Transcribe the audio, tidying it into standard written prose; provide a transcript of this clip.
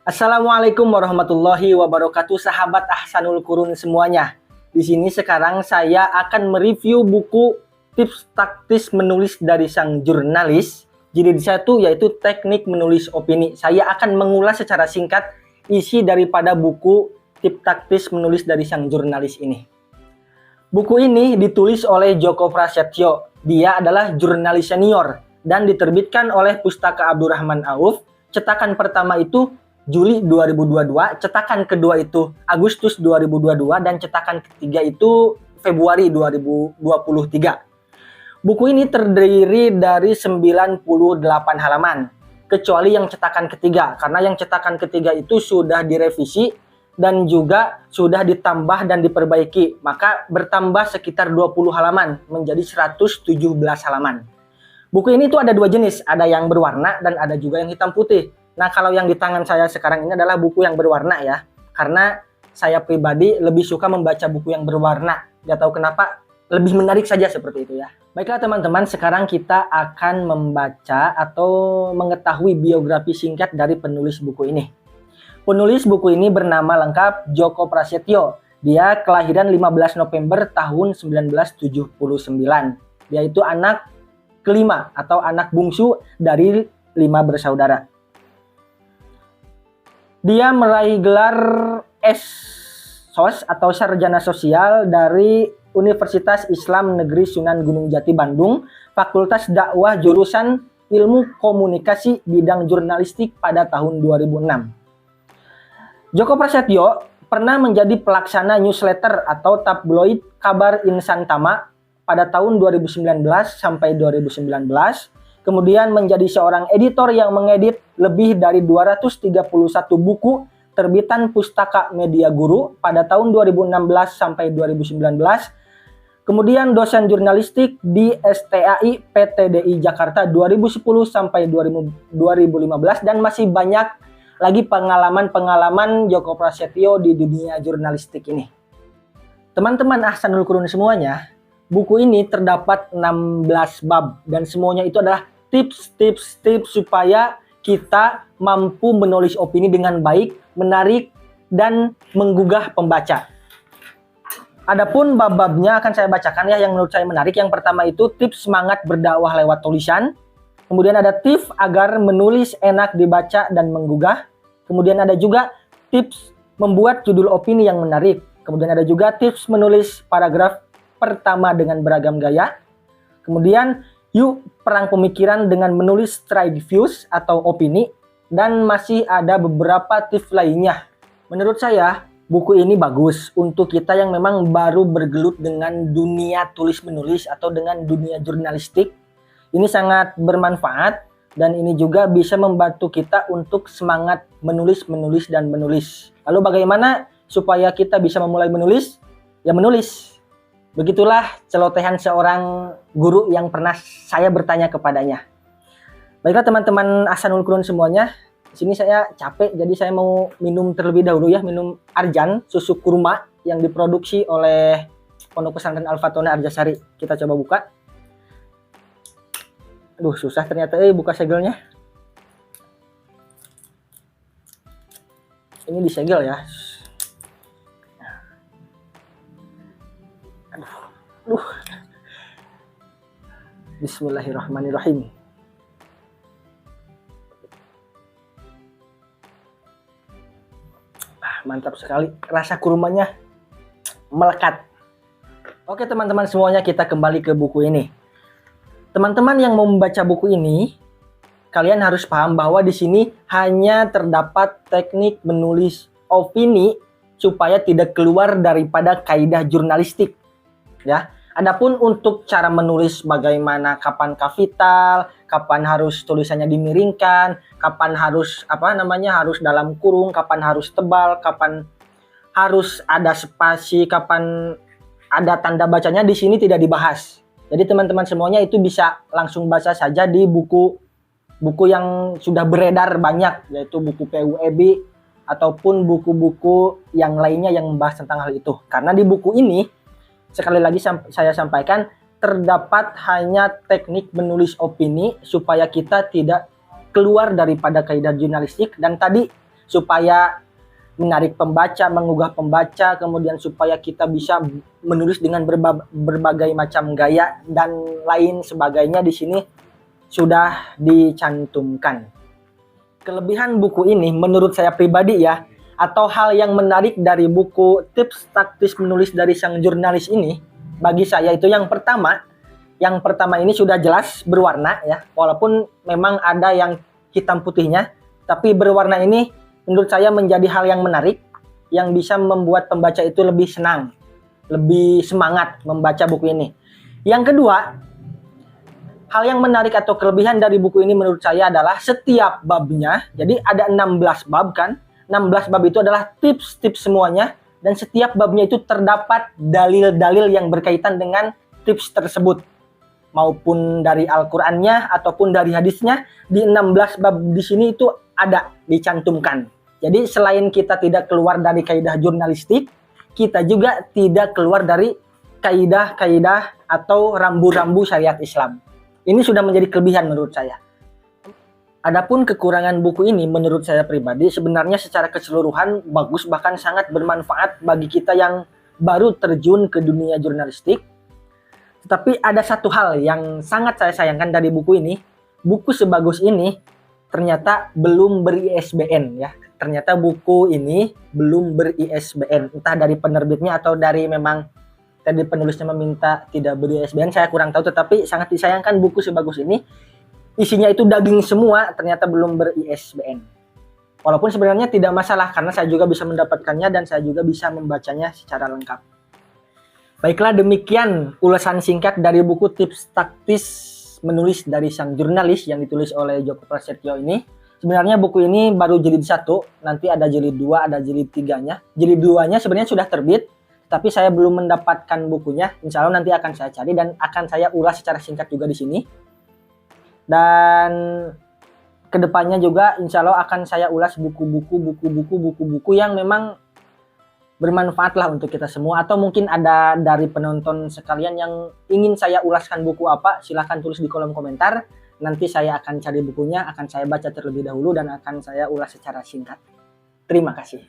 Assalamualaikum warahmatullahi wabarakatuh, sahabat Ahsanul Qurun semuanya. Di sini sekarang saya akan mereview buku Tips Taktis Menulis dari Sang Jurnalis, jilid 1, yaitu Teknik Menulis Opini. Saya akan mengulas secara singkat isi daripada buku Tips Taktis Menulis dari Sang Jurnalis ini. Buku ini ditulis oleh Djoko Prasetyo. Dia adalah jurnalis senior dan diterbitkan oleh Pustaka Abdurrahman Auf. Cetakan pertama itu Juli 2022, cetakan kedua itu Agustus 2022, dan cetakan ketiga itu Februari 2023. Buku ini terdiri dari 98 halaman, kecuali yang cetakan ketiga, karena yang cetakan ketiga itu sudah direvisi dan juga sudah ditambah dan diperbaiki, maka bertambah sekitar 20 halaman menjadi 117 halaman. Buku ini tuh ada dua jenis, ada yang berwarna dan ada juga yang hitam putih. Nah, kalau yang di tangan saya sekarang ini adalah buku yang berwarna ya, karena saya pribadi lebih suka membaca buku yang berwarna. Gak tahu kenapa, lebih menarik saja seperti itu ya. Baiklah teman-teman, sekarang kita akan membaca atau mengetahui biografi singkat dari penulis buku ini. Penulis buku ini bernama lengkap Djoko Prasetyo. Dia kelahiran 15 November tahun 1979. Dia itu anak kelima atau anak bungsu dari 5 bersaudara. Dia meraih gelar S.Sos atau Sarjana Sosial dari Universitas Islam Negeri Sunan Gunung Jati Bandung, Fakultas Dakwah jurusan Ilmu Komunikasi bidang Jurnalistik pada tahun 2006. Djoko Prasetyo pernah menjadi pelaksana newsletter atau tabloid Kabar Insan Tama pada tahun 2019 sampai 2019. Kemudian menjadi seorang editor yang mengedit lebih dari 231 buku terbitan Pustaka Media Guru pada tahun 2016 sampai 2019. Kemudian dosen jurnalistik di STAI PTDI Jakarta 2010 sampai 2015, dan masih banyak lagi pengalaman-pengalaman Djoko Prasetyo di dunia jurnalistik ini. Teman-teman Ahsanul Qurun semuanya, buku ini terdapat 16 bab dan semuanya itu adalah tips supaya kita mampu menulis opini dengan baik, menarik, dan menggugah pembaca. Adapun bab-babnya akan saya bacakan ya, yang menurut saya menarik. Yang pertama itu tips semangat berdakwah lewat tulisan. Kemudian ada tips agar menulis enak dibaca dan menggugah. Kemudian ada juga tips membuat judul opini yang menarik. Kemudian ada juga tips menulis paragraf pertama dengan beragam gaya. Kemudian yuk perang pemikiran dengan menulis trade views atau opini. Dan masih ada beberapa tips lainnya. Menurut saya buku ini bagus untuk kita yang memang baru bergelut dengan dunia tulis menulis atau dengan dunia jurnalistik. Ini sangat bermanfaat dan ini juga bisa membantu kita untuk semangat menulis. Lalu bagaimana supaya kita bisa memulai menulis? Ya menulis. Begitulah celotehan seorang guru yang pernah saya bertanya kepadanya. Baiklah teman-teman Ahsanul Qurun semuanya, di sini saya capek jadi saya mau minum terlebih dahulu ya, minum Arjan susu kurma yang diproduksi oleh Pondok Pesantren Al-Fatona Arjasari. Kita coba buka. Aduh, susah ternyata buka segelnya. Ini disegel ya. Aduh. Bismillahirrahmanirrahim. Mantap sekali. Rasa kurmanya melekat. Oke teman-teman semuanya, kita kembali ke buku ini. Teman-teman yang mau membaca buku ini, kalian harus paham bahwa di sini hanya terdapat teknik menulis opini supaya tidak keluar daripada kaidah jurnalistik. Ya, adapun untuk cara menulis bagaimana, kapan kapital, kapan harus tulisannya dimiringkan, kapan harus harus dalam kurung, kapan harus tebal, kapan harus ada spasi, kapan ada tanda bacanya, di sini tidak dibahas. Jadi teman-teman semuanya itu bisa langsung baca saja di buku yang sudah beredar banyak, yaitu buku PUEB ataupun buku-buku yang lainnya yang membahas tentang hal itu. Karena di buku ini, sekali lagi saya sampaikan, terdapat hanya teknik menulis opini supaya kita tidak keluar daripada kaidah jurnalistik. Dan tadi supaya menarik pembaca, menggugah pembaca, kemudian supaya kita bisa menulis dengan berbagai macam gaya dan lain sebagainya di sini sudah dicantumkan. Kelebihan buku ini menurut saya pribadi ya, atau hal yang menarik dari buku Tips Taktis Menulis dari Sang Jurnalis ini, bagi saya itu yang pertama ini sudah jelas berwarna ya, walaupun memang ada yang hitam putihnya, tapi berwarna ini menurut saya menjadi hal yang menarik, yang bisa membuat pembaca itu lebih senang, lebih semangat membaca buku ini. Yang kedua, hal yang menarik atau kelebihan dari buku ini menurut saya adalah setiap babnya, jadi ada 16 bab kan, 16 bab itu adalah tips-tips semuanya, dan setiap babnya itu terdapat dalil-dalil yang berkaitan dengan tips tersebut. Maupun dari Al-Qur'annya ataupun dari hadisnya, di 16 bab di sini itu ada dicantumkan. Jadi selain kita tidak keluar dari kaidah jurnalistik, kita juga tidak keluar dari kaidah-kaidah atau rambu-rambu syariat Islam. Ini sudah menjadi kelebihan menurut saya. Adapun kekurangan buku ini menurut saya pribadi sebenarnya secara keseluruhan bagus, bahkan sangat bermanfaat bagi kita yang baru terjun ke dunia jurnalistik. Tetapi ada satu hal yang sangat saya sayangkan dari buku ini. Buku sebagus ini ternyata belum ber-ISBN ya. Ternyata buku ini belum ber-ISBN. Entah dari penerbitnya atau dari memang tadi penulisnya meminta tidak ber-ISBN, saya kurang tahu, tetapi sangat disayangkan buku sebagus ini isinya itu daging semua, ternyata belum ber-ISBN. Walaupun sebenarnya tidak masalah karena saya juga bisa mendapatkannya dan saya juga bisa membacanya secara lengkap. Baiklah, demikian ulasan singkat dari buku Tips Taktis Menulis dari Sang Jurnalis yang ditulis oleh Djoko Prasetyo ini. Sebenarnya buku ini baru jilid 1, nanti ada jilid 2, ada jilid 3-nya. Jilid 2-nya sebenarnya sudah terbit, tapi saya belum mendapatkan bukunya. Insya Allah nanti akan saya cari dan akan saya ulas secara singkat juga di sini. Dan kedepannya juga insya Allah akan saya ulas buku-buku yang memang bermanfaat lah untuk kita semua. Atau mungkin ada dari penonton sekalian yang ingin saya ulaskan buku apa, silahkan tulis di kolom komentar. Nanti saya akan cari bukunya, akan saya baca terlebih dahulu dan akan saya ulas secara singkat. Terima kasih.